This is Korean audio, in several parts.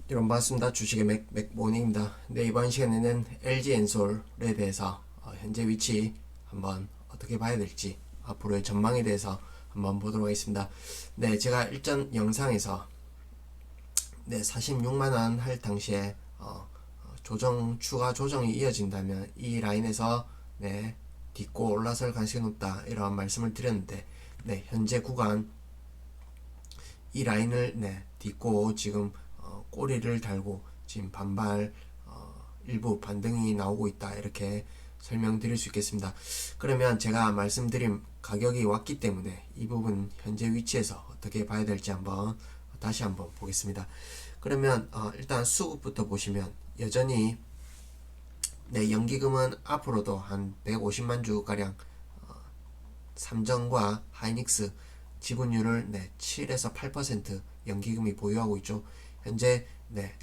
여러분 반갑습니다. 주식의 맥모닝입니다. 네, 이번 시간에는 LG엔솔에 대해서 현재 위치 한번 어떻게 봐야 될지 앞으로의 전망에 대해서 한번 보도록 하겠습니다. 네, 제가 일전 영상에서 46만원 할 당시에 추가 조정이 이어진다면 이 라인에서 딛고 올라설 가능성이 높다 이런 말씀을 드렸는데, 현재 구간 이 라인을 딛고 지금 꼬리를 달고 지금 반발 일부 반등이 나오고 있다 이렇게 설명드릴 수 있겠습니다. 그러면 제가 말씀드린 가격이 왔기 때문에 이 부분 현재 위치에서 어떻게 봐야 될지 다시 한번 보겠습니다. 그러면 일단 수급부터 보시면 여전히 연기금은 앞으로도 한 150만 주 가량 삼성과 하이닉스 지분율을 7에서 8% 연기금이 보유하고 있죠. 현재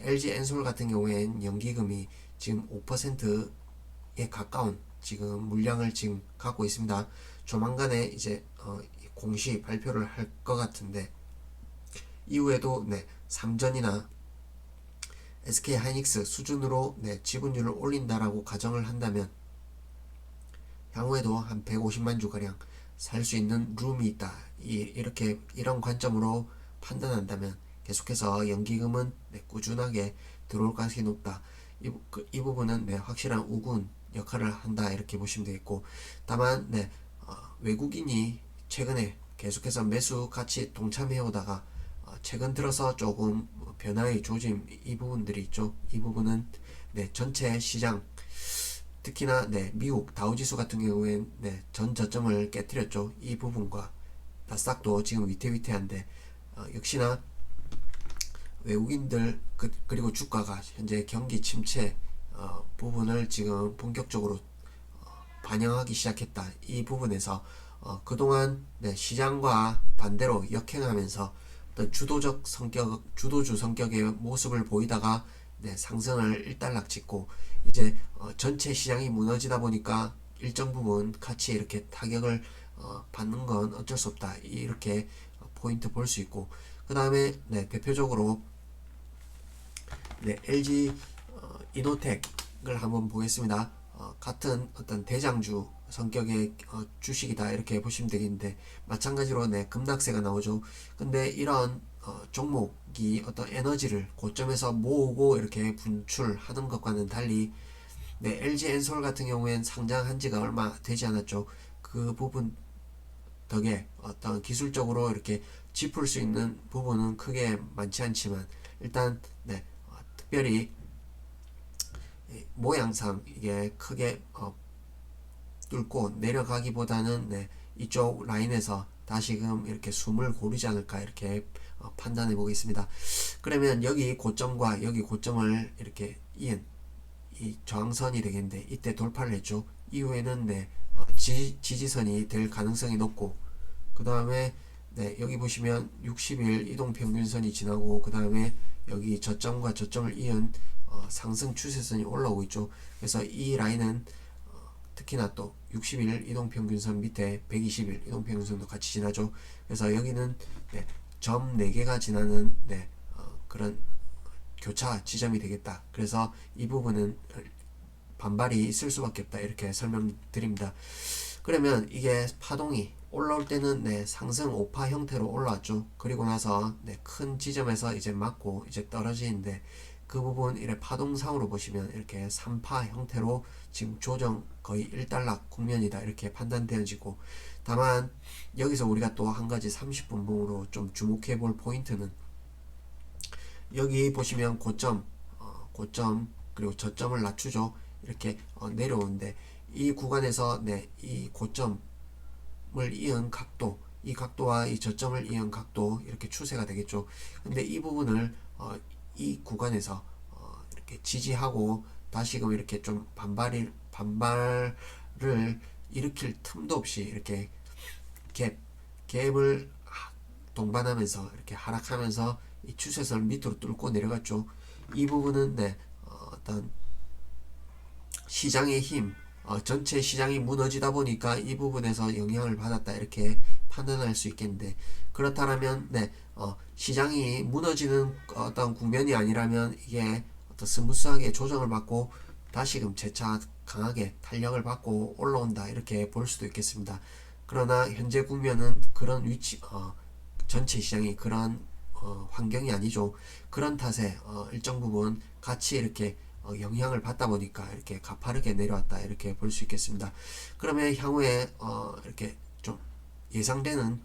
LG 엔솔 같은 경우에는 연기금이 지금 5%에 가까운 지금 물량을 지금 갖고 있습니다. 조만간에 이제 공시 발표를 할 것 같은데, 이후에도 삼전이나 SK 하이닉스 수준으로 지분율을 올린다라고 가정을 한다면 향후에도 한 150만 주 가량 살 수 있는 룸이 있다. 이렇게 이런 관점으로 판단한다면 계속해서 연기금은 꾸준하게 들어올 가능성이 높다. 이 부분은 확실한 우군 역할을 한다 이렇게 보시면 되겠고, 다만 외국인이 최근에 계속해서 매수 같이 동참해 오다가 최근 들어서 조금 변화의 조짐 이 부분들이 있죠. 이 부분은 전체 시장 특히나 미국 다우지수 같은 경우엔 전 저점을 깨뜨렸죠. 이 부분과 나스닥도 지금 위태위태한데 역시나 외국인들 그리고 주가가 현재 경기 침체 부분을 지금 본격적으로 반영하기 시작했다. 이 부분에서 그동안 시장과 반대로 역행하면서 어떤 주도주 성격의 모습을 보이다가 상승을 일단락 짓고 이제 전체 시장이 무너지다 보니까 일정 부분 같이 이렇게 타격을 받는 건 어쩔 수 없다 이렇게 포인트 볼 수 있고, 그 다음에 대표적으로 LG 이노텍을 한번 보겠습니다. 같은 어떤 대장주 성격의 주식이다 이렇게 보시면 되겠는데, 마찬가지로 급락세가 나오죠. 근데 이런 종목이 어떤 에너지를 고점에서 모으고 이렇게 분출하는 것과는 달리 LG 엔솔 같은 경우엔 상장한 지가 얼마 되지 않았죠. 그 부분 덕에 어떤 기술적으로 이렇게 짚을 수 있는 부분은 크게 많지 않지만, 일단 특별히 모양상 이게 크게 뚫고 내려가기보다는 이쪽 라인에서 다시금 이렇게 숨을 고르지 않을까 이렇게 판단해 보겠습니다. 그러면 여기 고점과 여기 고점을 이렇게 이은 이 저항선이 되겠는데, 이때 돌파를 했죠. 이후에는 지지선이 될 가능성이 높고, 그 다음에 여기 보시면 60일 이동평균선이 지나고, 그 다음에 여기 저점과 저점을 이은 상승 추세선이 올라오고 있죠. 그래서 이 라인은 특히나 또 60일 이동평균선 밑에 120일 이동평균선도 같이 지나죠. 그래서 여기는 점 4개가 지나는 그런 교차 지점이 되겠다. 그래서 이 부분은 반발이 있을 수밖에 없다 이렇게 설명드립니다. 그러면 이게 파동이 올라올 때는 상승 5파 형태로 올라왔죠. 그리고 나서 큰 지점에서 이제 맞고 이제 떨어지는데, 그 부분 이래 파동상으로 보시면 이렇게 3파 형태로 지금 조정 거의 일단락 국면이다 이렇게 판단되어지고, 다만 여기서 우리가 또 한 가지 30분봉으로 좀 주목해 볼 포인트는, 여기 보시면 고점 그리고 저점을 낮추죠. 이렇게 내려오는데, 이 구간에서 이 고점을 이은 각도, 이 각도와 이 저점을 이은 각도 이렇게 추세가 되겠죠. 근데 이 부분을 이 구간에서 이렇게 지지하고 다시금 이렇게 좀 반발을 일으킬 틈도 없이 이렇게 갭을 동반하면서 이렇게 하락하면서 이 추세선을 밑으로 뚫고 내려갔죠. 이 부분은 어떤 시장의 힘 전체 시장이 무너지다 보니까 이 부분에서 영향을 받았다 이렇게 판단할 수 있겠는데, 그렇다면 네, 시장이 무너지는 어떤 국면이 아니라면 이게 어떤 스무스하게 조정을 받고 다시금 재차 강하게 탄력을 받고 올라온다 이렇게 볼 수도 있겠습니다. 그러나 현재 국면은 그런 위치, 전체 시장이 그런 환경이 아니죠. 그런 탓에 일정 부분 같이 이렇게 영향을 받다 보니까 이렇게 가파르게 내려왔다 이렇게 볼 수 있겠습니다. 그러면 향후에 이렇게 좀 예상되는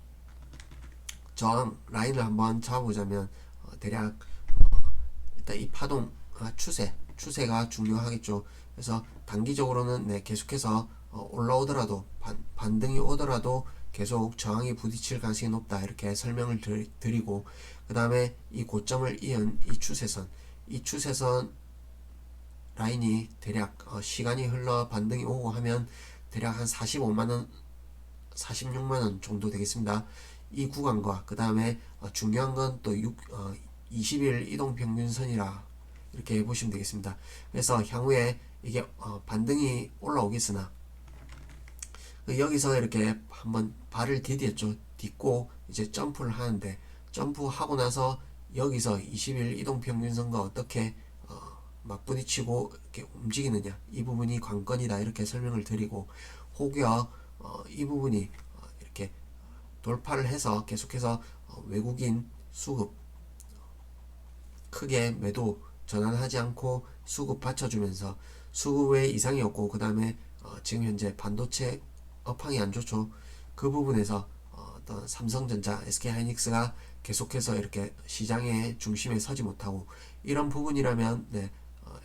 저항 라인을 한번 잡아보자면 대략 일단 이 파동 추세가 중요하겠죠. 그래서 단기적으로는 네, 계속해서 올라오더라도 반등이 오더라도 계속 저항이 부딪힐 가능성이 높다 이렇게 설명을 드리고, 그 다음에 이 고점을 이은 이 추세선 라인이 대략 시간이 흘러 반등이 오고 하면 대략 한 45만원 46만원 정도 되겠습니다. 이 구간과 그 다음에 중요한 건 또 20일 이동평균선이라 이렇게 보시면 되겠습니다. 그래서 향후에 이게 반등이 올라오겠으나 여기서 이렇게 한번 발을 딛고 이제 점프를 하는데, 점프하고 나서 여기서 20일 이동평균선과 어떻게 맞부딪히고 이렇게 움직이느냐, 이 부분이 관건이다 이렇게 설명을 드리고, 혹여 이 부분이 이렇게 돌파를 해서 계속해서 외국인 수급 크게 매도 전환하지 않고 수급 받쳐주면서 수급에 이상이 없고, 그 다음에 지금 현재 반도체 업황이 안 좋죠. 그 부분에서 어떤 삼성전자, SK하이닉스가 계속해서 이렇게 시장의 중심에 서지 못하고, 이런 부분이라면 네,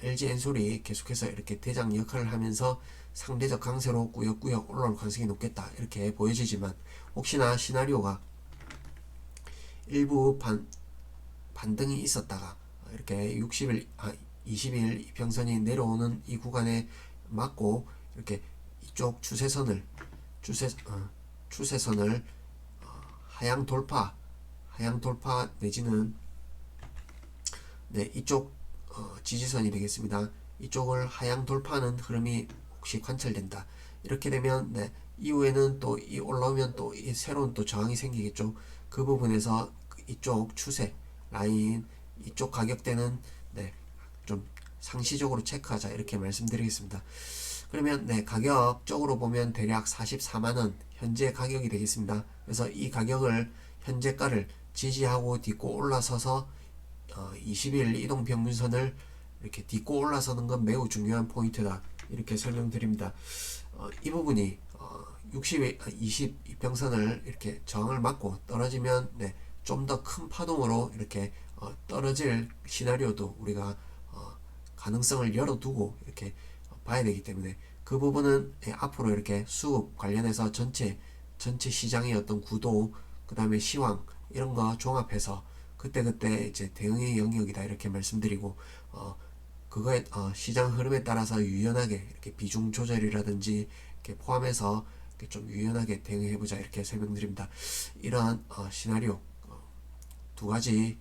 LG엔솔이 계속해서 이렇게 대장 역할을 하면서 상대적 강세로 꾸역꾸역 올라올 가능성이 높겠다 이렇게 보여지지만, 혹시나 시나리오가 일부 반등이 있었다가 이렇게 20일 이평선이 내려오는 이 구간에 맞고 이렇게 이쪽 추세선을 하향 돌파 내지는 네, 이쪽 지지선이 되겠습니다. 이쪽을 하향 돌파하는 흐름이 혹시 관찰된다. 이렇게 되면 네, 이후에는 또 이 올라오면 또 이 새로운 또 저항이 생기겠죠. 그 부분에서 이쪽 추세 라인, 이쪽 가격대는 네, 좀 상시적으로 체크하자 이렇게 말씀드리겠습니다. 그러면 네, 가격적으로 보면 대략 44만원 현재 가격이 되겠습니다. 그래서 이 가격을 현재가를 지지하고 딛고 올라서서 20일 이동평균선을 이렇게 딛고 올라서는 건 매우 중요한 포인트다 이렇게 설명드립니다. 이 부분이 20이평선을 이렇게 저항을 맞고 떨어지면 네, 좀 더 큰 파동으로 이렇게 떨어질 시나리오도 우리가 가능성을 열어두고 이렇게 봐야 되기 때문에, 그 부분은 앞으로 이렇게 수급 관련해서 전체 시장의 어떤 구도, 그 다음에 시황 이런 거 종합해서 그때그때 이제 대응의 영역이다 이렇게 말씀드리고, 그거에 시장 흐름에 따라서 유연하게 이렇게 비중 조절이라든지 이렇게 포함해서 이렇게 좀 유연하게 대응해보자 이렇게 설명드립니다. 이러한 시나리오 두 가지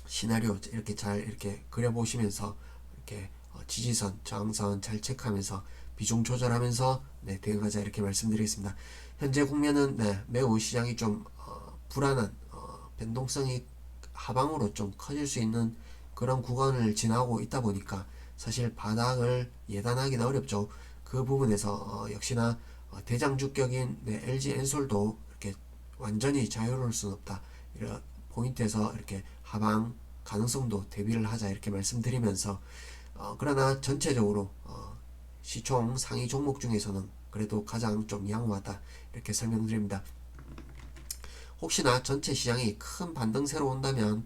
시나리오 이렇게 잘 이렇게 그려보시면서 이렇게 지지선, 저항선 잘 체크하면서 비중 조절하면서 네, 대응하자 이렇게 말씀드리겠습니다. 현재 국면은 네, 매우 시장이 좀 불안한 변동성이 하방으로 좀 커질 수 있는 그런 구간을 지나고 있다 보니까 사실 바닥을 예단하기는 어렵죠. 그 부분에서 역시나 대장주격인 네, LG엔솔도 이렇게 완전히 자유로울 수는 없다. 이런 포인트에서 이렇게 하방 가능성도 대비를 하자 이렇게 말씀드리면서, 그러나 전체적으로 시총 상위 종목 중에서는 그래도 가장 좀 양호하다 이렇게 설명드립니다. 혹시나 전체 시장이 큰 반등세로 온다면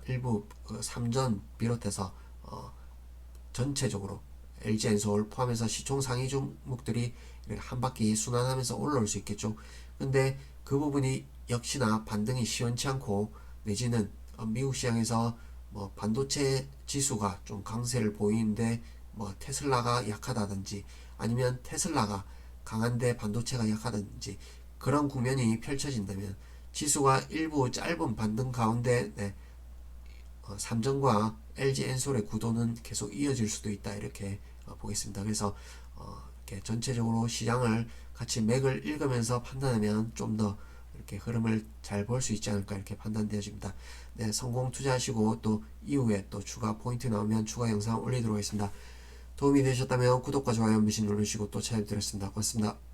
일부 삼전 비롯해서 전체적으로 LG엔솔 포함해서 시총 상위 종목들이 한 바퀴 순환하면서 올라올 수 있겠죠. 근데 그 부분이 역시나 반등이 시원치 않고, 내지는 미국 시장에서 뭐 반도체 지수가 좀 강세를 보이는데 뭐 테슬라가 약하다든지, 아니면 테슬라가 강한데 반도체가 약하다든지 그런 국면이 펼쳐진다면 지수가 일부 짧은 반등 가운데 네, 삼성과 LG엔솔의 구도는 계속 이어질 수도 있다 이렇게 보겠습니다. 그래서 이렇게 전체적으로 시장을 같이 맥을 읽으면서 판단하면 좀 더 이렇게 흐름을 잘 볼 수 있지 않을까 이렇게 판단되어집니다. 네, 성공 투자하시고 또 이후에 또 추가 포인트 나오면 추가 영상 올리도록 하겠습니다. 도움이 되셨다면 구독과 좋아요 한 번씩 눌러주시고 또 찾아뵙도록 하겠습니다. 고맙습니다.